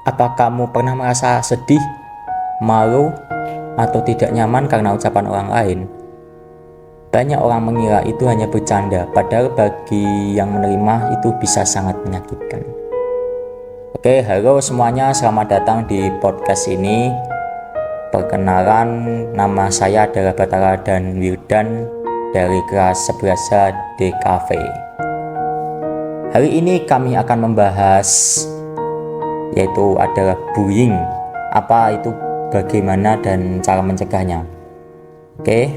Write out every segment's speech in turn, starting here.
Apa kamu pernah merasa sedih, malu, atau tidak nyaman karena ucapan orang lain? Banyak orang mengira itu hanya bercanda, padahal bagi yang menerima itu bisa sangat menyakitkan. Oke, halo semuanya, selamat datang di podcast ini. Perkenalan, nama saya adalah Batara dan Wirdan dari kelas 11 DKV. Hari ini kami akan membahas yaitu adalah bullying. Apa itu, bagaimana, dan cara mencegahnya. Oke.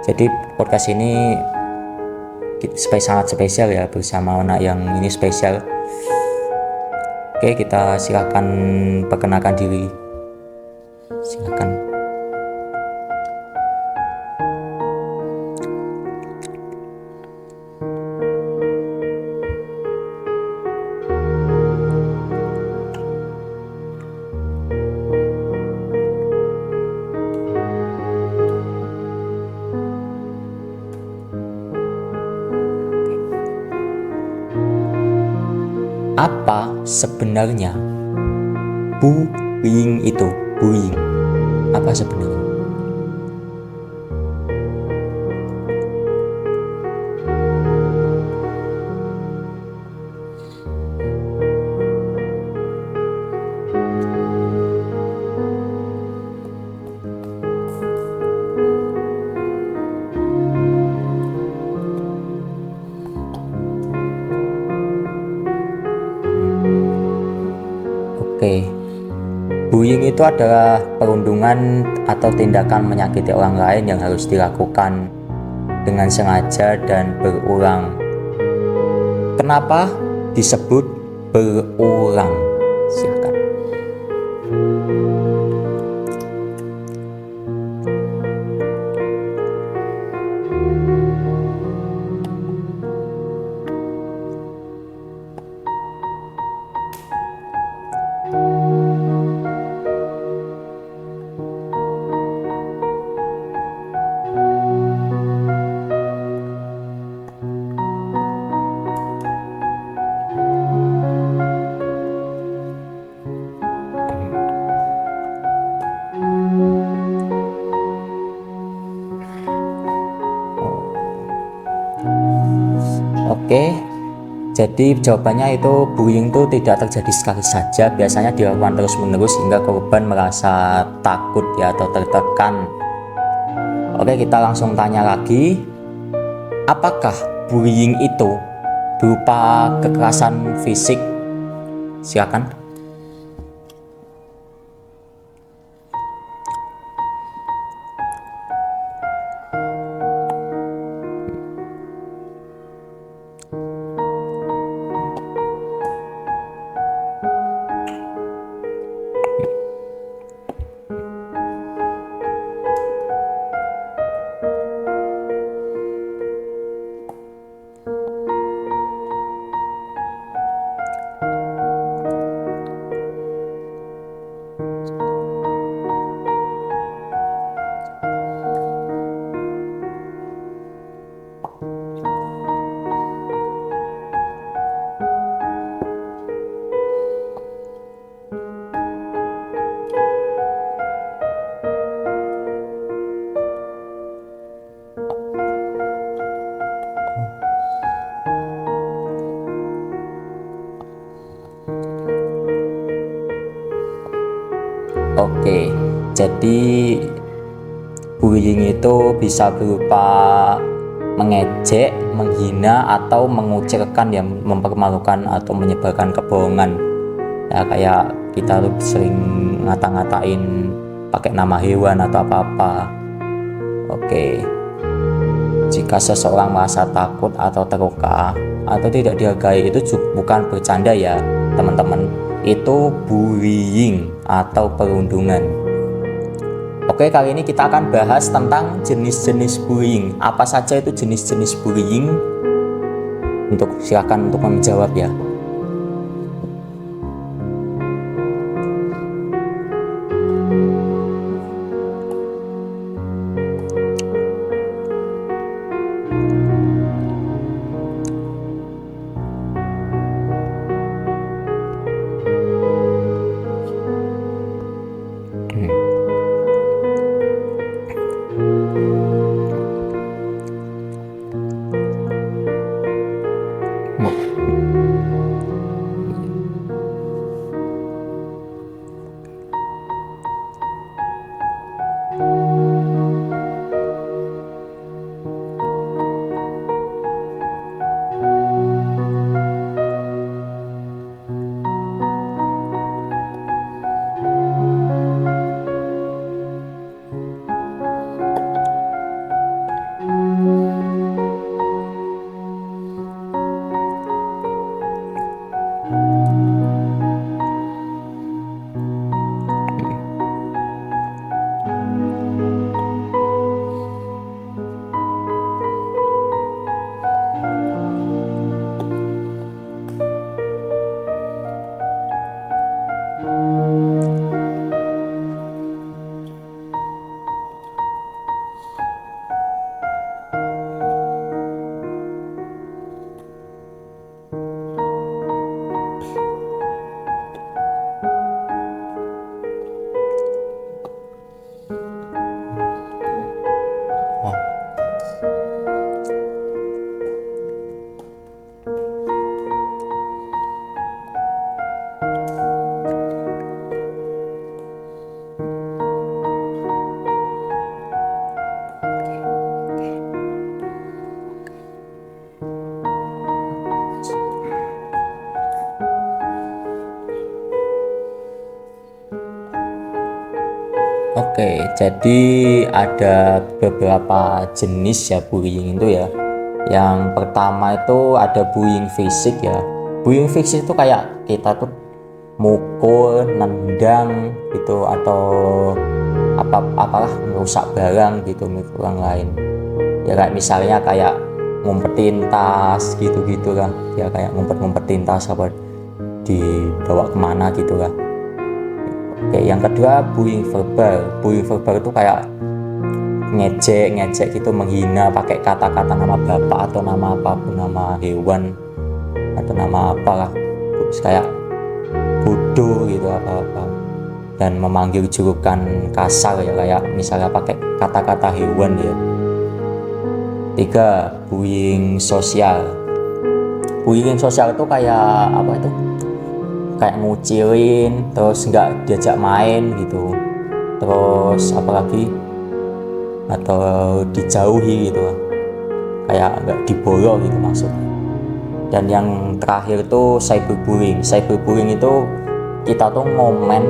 Jadi podcast ini sangat spesial ya, bersama anak yang ini spesial. Oke, kita silakan perkenalkan diri. Silakan. Apa sebenarnya bullying itu? Bullying apa sebenarnya? Oke, bullying itu adalah perundungan atau tindakan menyakiti orang lain yang harus dilakukan dengan sengaja dan berulang. Kenapa disebut berulang? Silakan. Oke, jadi jawabannya itu bullying itu tidak terjadi sekali saja, biasanya dilakukan terus-menerus hingga korban merasa takut ya atau tertekan. Oke, kita langsung tanya lagi, apakah bullying itu berupa kekerasan fisik? Silakan. Oke, jadi bullying itu bisa berupa mengejek, menghina, atau mengucilkan yang mempermalukan atau menyebarkan kebohongan. Ya kayak kita tuh sering ngata-ngatain pakai nama hewan atau apa-apa. Oke. Jika seseorang merasa takut atau terluka atau tidak dihargai, itu bukan bercanda ya, teman-teman. Itu bullying atau perundungan. Oke, kali ini kita akan bahas tentang jenis-jenis bullying. Apa saja itu jenis-jenis bullying? Silakan untuk menjawab ya. Oke, jadi ada beberapa jenis ya bullying itu ya. Yang pertama itu ada bullying fisik ya. Bullying fisik itu kayak kita tuh mukul, nendang gitu atau apalah merusak barang gitu milik orang lain. Ya kayak misalnya kayak ngumpetin tas gitu-gitu lah. Ya kayak ngumpet-ngumpetin tas apa dibawa kemana gitu lah. Oke, yang kedua bullying verbal. Bullying verbal itu kayak ngejek gitu, menghina pakai kata-kata nama bapak atau nama apapun, nama hewan atau nama apalah, terus kayak bodoh gitu apa-apa, dan memanggil julukan kasar ya kayak misalnya pakai kata-kata hewan ya. Tiga, bullying sosial. Bullying sosial itu kayak apa itu, kayak ngucilin terus nggak diajak main gitu, terus apalagi atau dijauhi gitu, kayak nggak diboyong gitu maksudnya. Dan yang terakhir itu cyberbullying. Cyberbullying itu kita tuh ngomen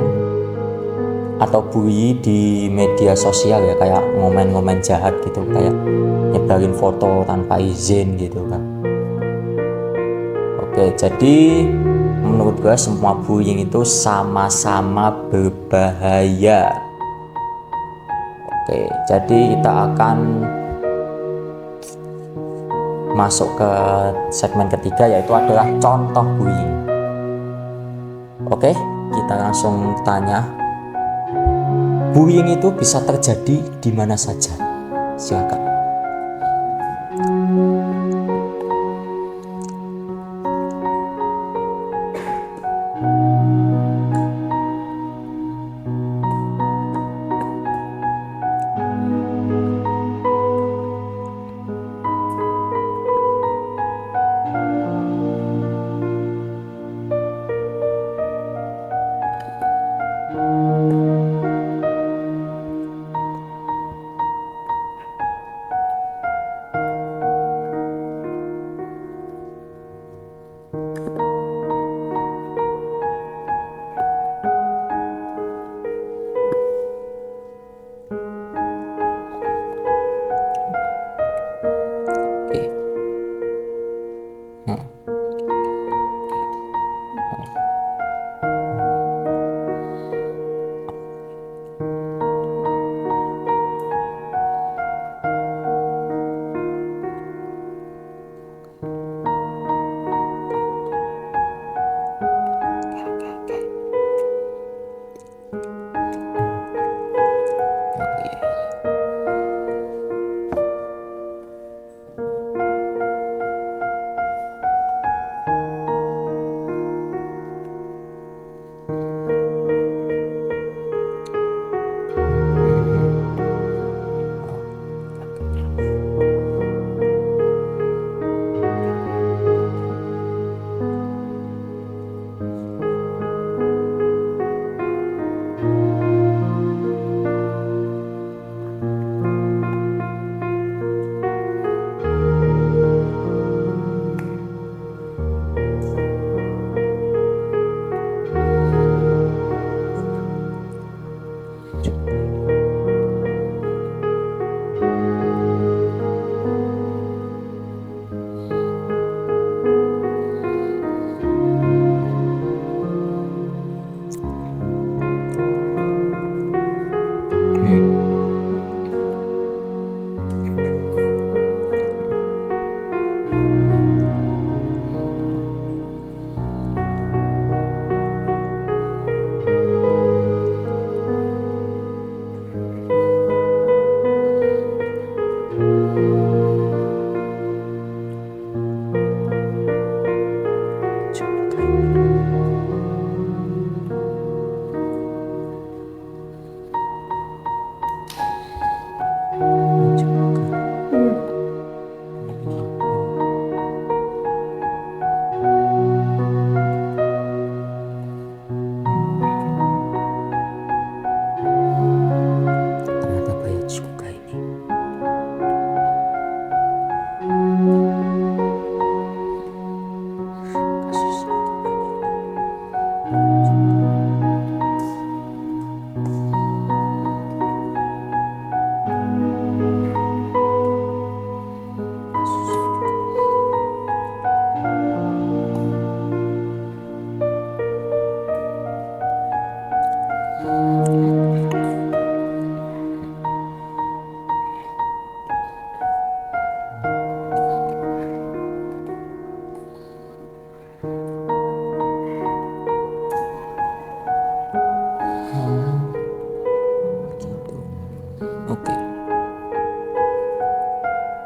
atau bully di media sosial ya, kayak ngomen-ngomen jahat gitu, kayak nyebarin foto tanpa izin gitu kan. Oke, jadi menurut gue semua bullying itu sama-sama berbahaya. Oke, jadi kita akan masuk ke segmen ketiga, yaitu adalah contoh bullying. Oke, kita langsung tanya, bullying itu bisa terjadi di mana saja? Silakan.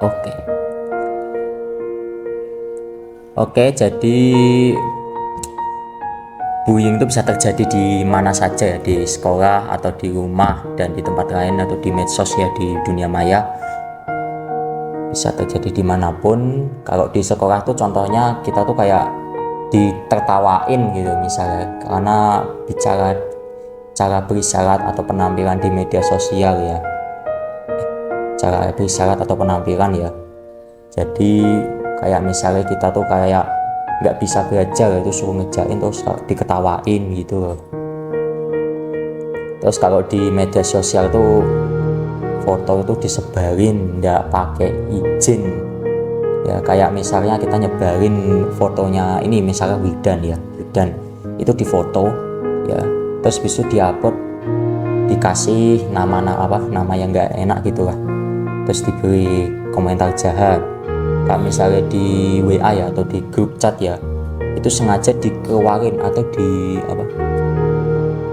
Oke. Oke, jadi bullying itu bisa terjadi di mana saja ya, di sekolah atau di rumah dan di tempat lain atau di medsos ya, di dunia maya. Bisa terjadi dimanapun. Kalau di sekolah tuh contohnya kita tuh kayak ditertawain gitu misalnya karena bicara cara berisyarat atau penampilan di media sosial ya, cara berisyarat atau penampilan ya. Jadi kayak misalnya kita tuh kayak nggak bisa belajar itu suruh ngejain terus diketawain gitu loh. Terus kalau di media sosial tuh foto itu disebarin nggak pakai izin ya, kayak misalnya kita nyebarin fotonya ini misalnya Wildan ya, Wildan itu difoto ya, terus besok diupload, dikasih nama yang nggak enak gitu lah, terus diberi komentar jahat. Kayak misalnya di WA ya atau di grup chat ya, itu sengaja dikeluarin atau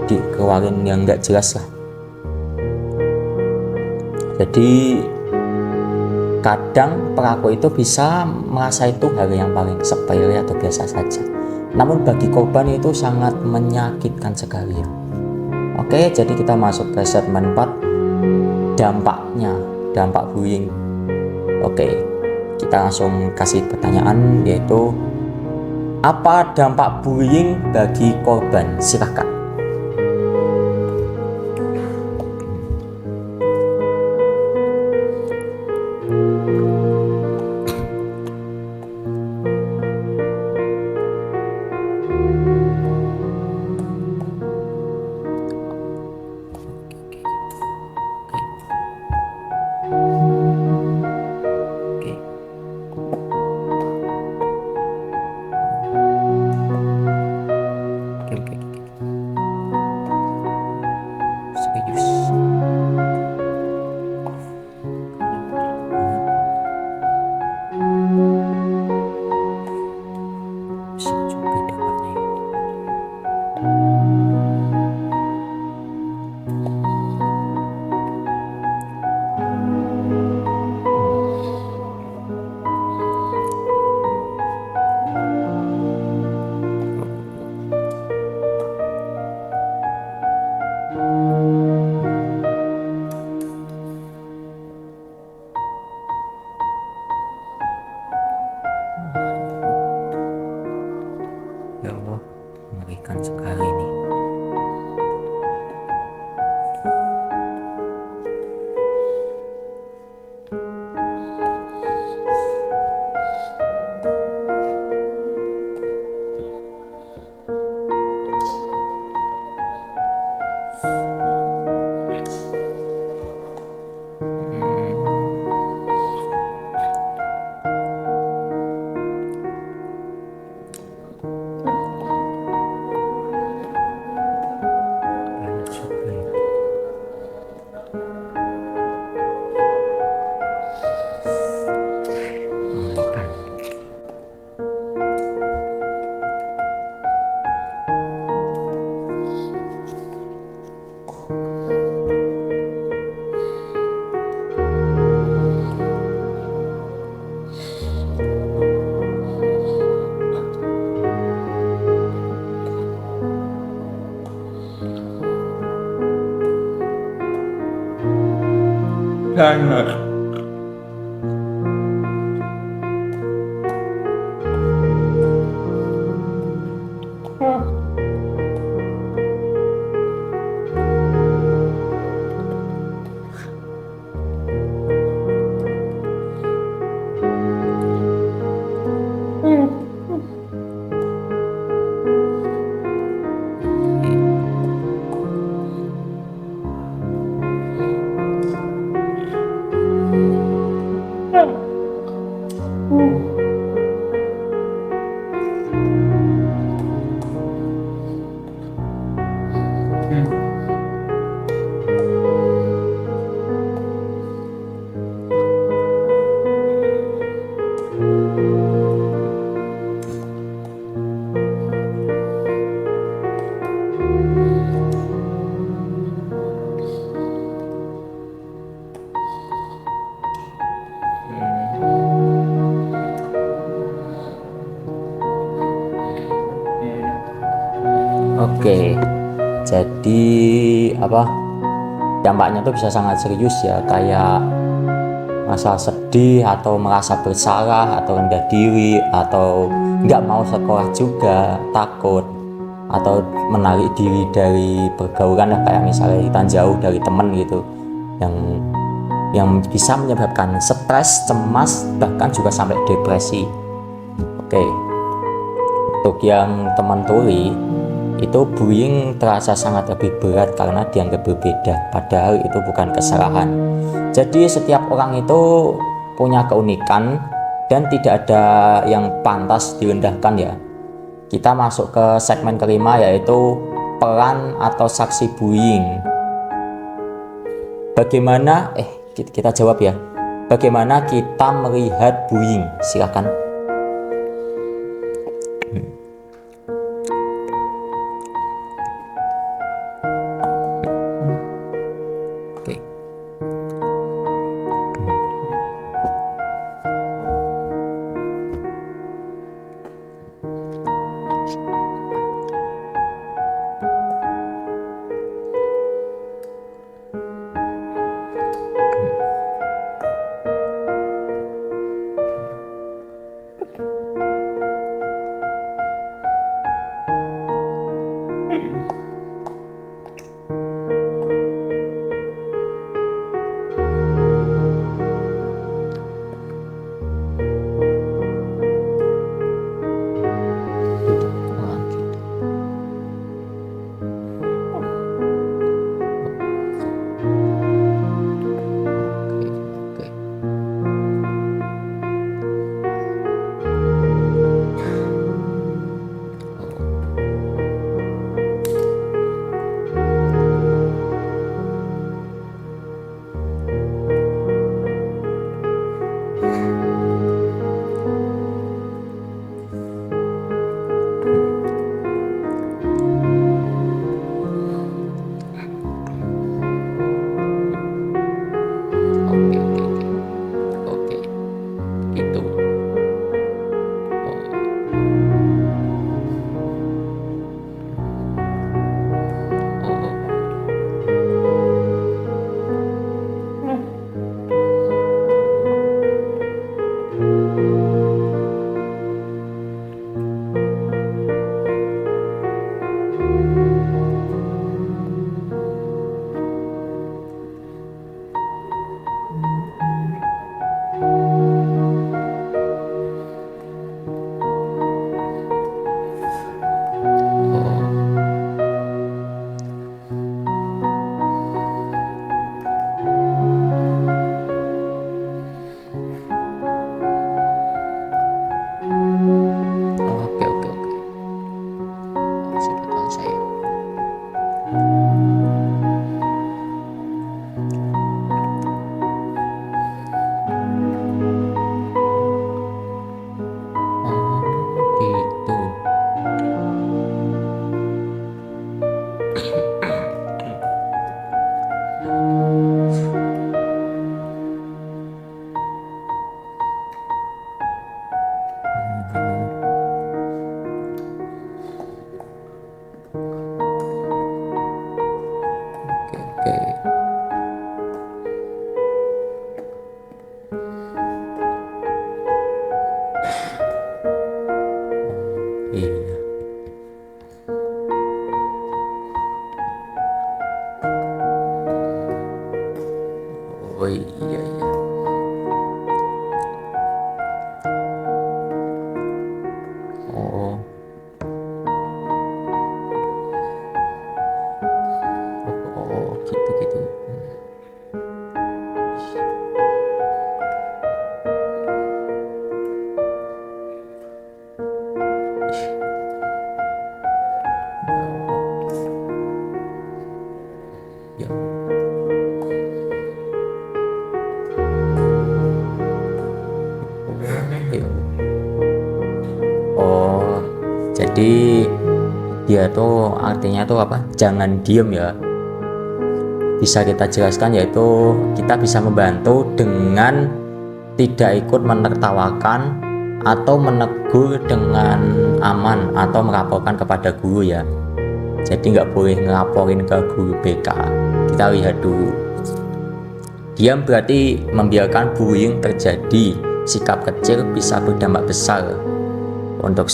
dikeluarin yang nggak jelas lah. Jadi kadang pelaku itu bisa merasa itu hal yang paling sepele atau biasa saja, namun bagi korban itu sangat menyakitkan sekali ya. Oke, jadi kita masuk ke segmen 4, dampak bullying. Oke, kita langsung kasih pertanyaan, yaitu apa dampak bullying bagi korban? Silakan. Ya Allah, mengerikan sekali nih. Banget. Jadi dampaknya tuh bisa sangat serius ya, kayak rasa sedih atau merasa bersalah atau rendah diri atau nggak mau sekolah juga, takut atau menarik diri dari pergaulan ya, kayak misalnya kita jauh dari teman gitu, yang bisa menyebabkan stres, cemas, bahkan juga sampai depresi. Oke, untuk yang teman tuli itu bullying terasa sangat lebih berat karena dianggap berbeda, padahal itu bukan kesalahan. Jadi setiap orang itu punya keunikan dan tidak ada yang pantas direndahkan ya. Kita masuk ke segmen kelima, yaitu peran atau saksi bullying. Bagaimana kita jawab ya. Bagaimana kita melihat bullying? Silakan. Oke. Oh iya iya. Oh. Oh, gitu gitu. Ya. Oh, jadi dia tuh artinya tuh apa? Jangan diem ya. Bisa kita jelaskan, yaitu kita bisa membantu dengan tidak ikut menertawakan atau menegur dengan aman atau melaporkan kepada guru ya. jadi nggak boleh ngelaporin ke guru BK. Kita lihat dulu. Diam berarti membiarkan bullying terjadi. Sikap kecil bisa berdampak besar. Untuk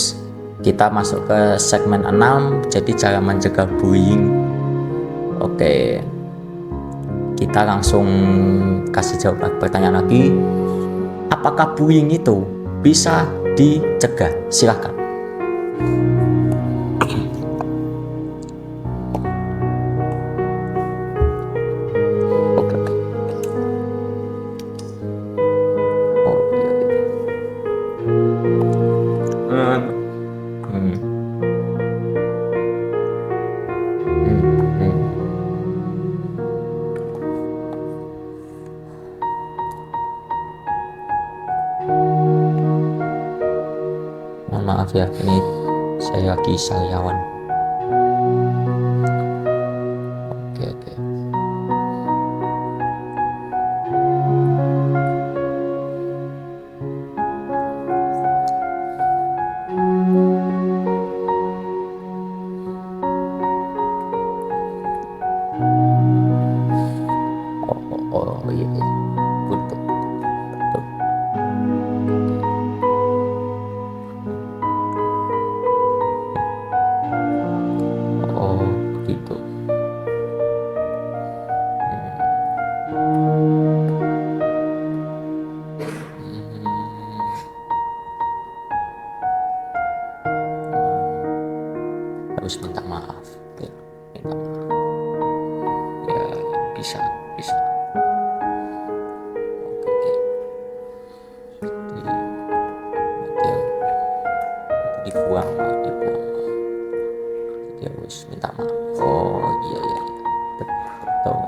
kita masuk ke segmen 6, jadi cara mencegah bullying. Oke, kita langsung kasih jawaban pertanyaan lagi. Apakah bullying itu bisa dicegah? Silakan. Maaf ya, ini saya lagi sariawan. Oke. Oh iya. Betul. Oh begitu. Harus minta maaf. Ya, minta maaf. Ya bisa. Dibuang. Dia harus minta maaf. Oh iya. Betul.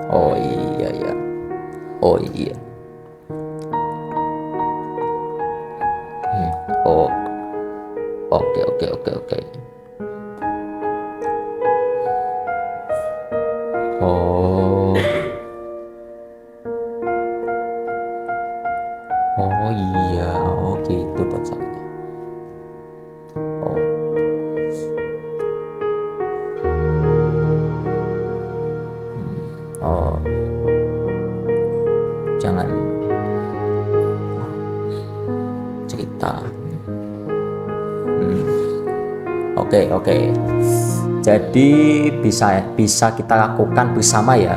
Oh iya. Oh. Oke. Oh iya, gitu caranya. Jangan cerita. Oke. Jadi bisa kita lakukan bersama ya.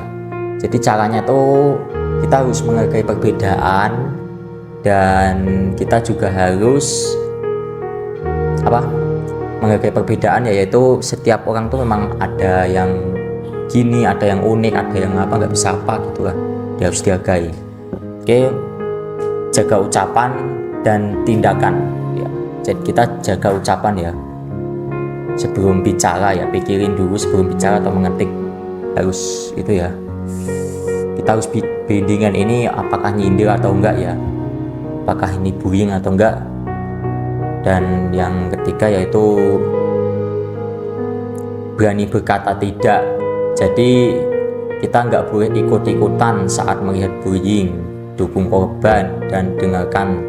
Jadi caranya tuh kita harus menghargai perbedaan, dan kita juga harus menghargai perbedaan, yaitu setiap orang tuh memang ada yang gini, ada yang unik, ada yang nggak bisa gitu lah. Dia harus dihargai. Oke, jaga ucapan dan tindakan ya. Jadi kita jaga ucapan ya. Sebelum bicara ya, pikirin dulu sebelum bicara atau mengetik, harus itu ya. Kita harus bimbingan ini apakah nyindir atau enggak ya, apakah ini bullying atau enggak. Dan yang ketiga yaitu berani berkata tidak. Jadi kita nggak boleh ikut-ikutan saat melihat bullying. Dukung korban dan dengarkan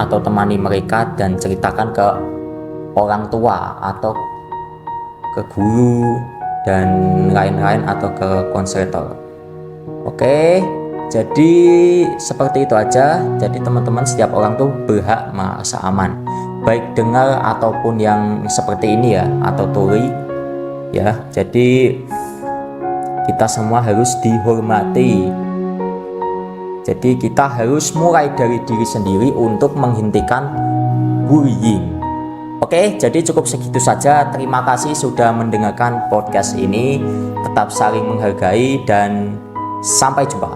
atau temani mereka, dan ceritakan ke orang tua atau ke guru dan lain-lain, atau ke konselor. Oke, jadi seperti itu aja. Jadi teman-teman, setiap orang tuh berhak merasa aman, baik dengar ataupun yang seperti ini ya, atau tuli ya. Jadi kita semua harus dihormati. Jadi kita harus mulai dari diri sendiri untuk menghentikan bullying. Oke, jadi cukup segitu saja. Terima kasih sudah mendengarkan podcast ini. Tetap saling menghargai dan sampai jumpa.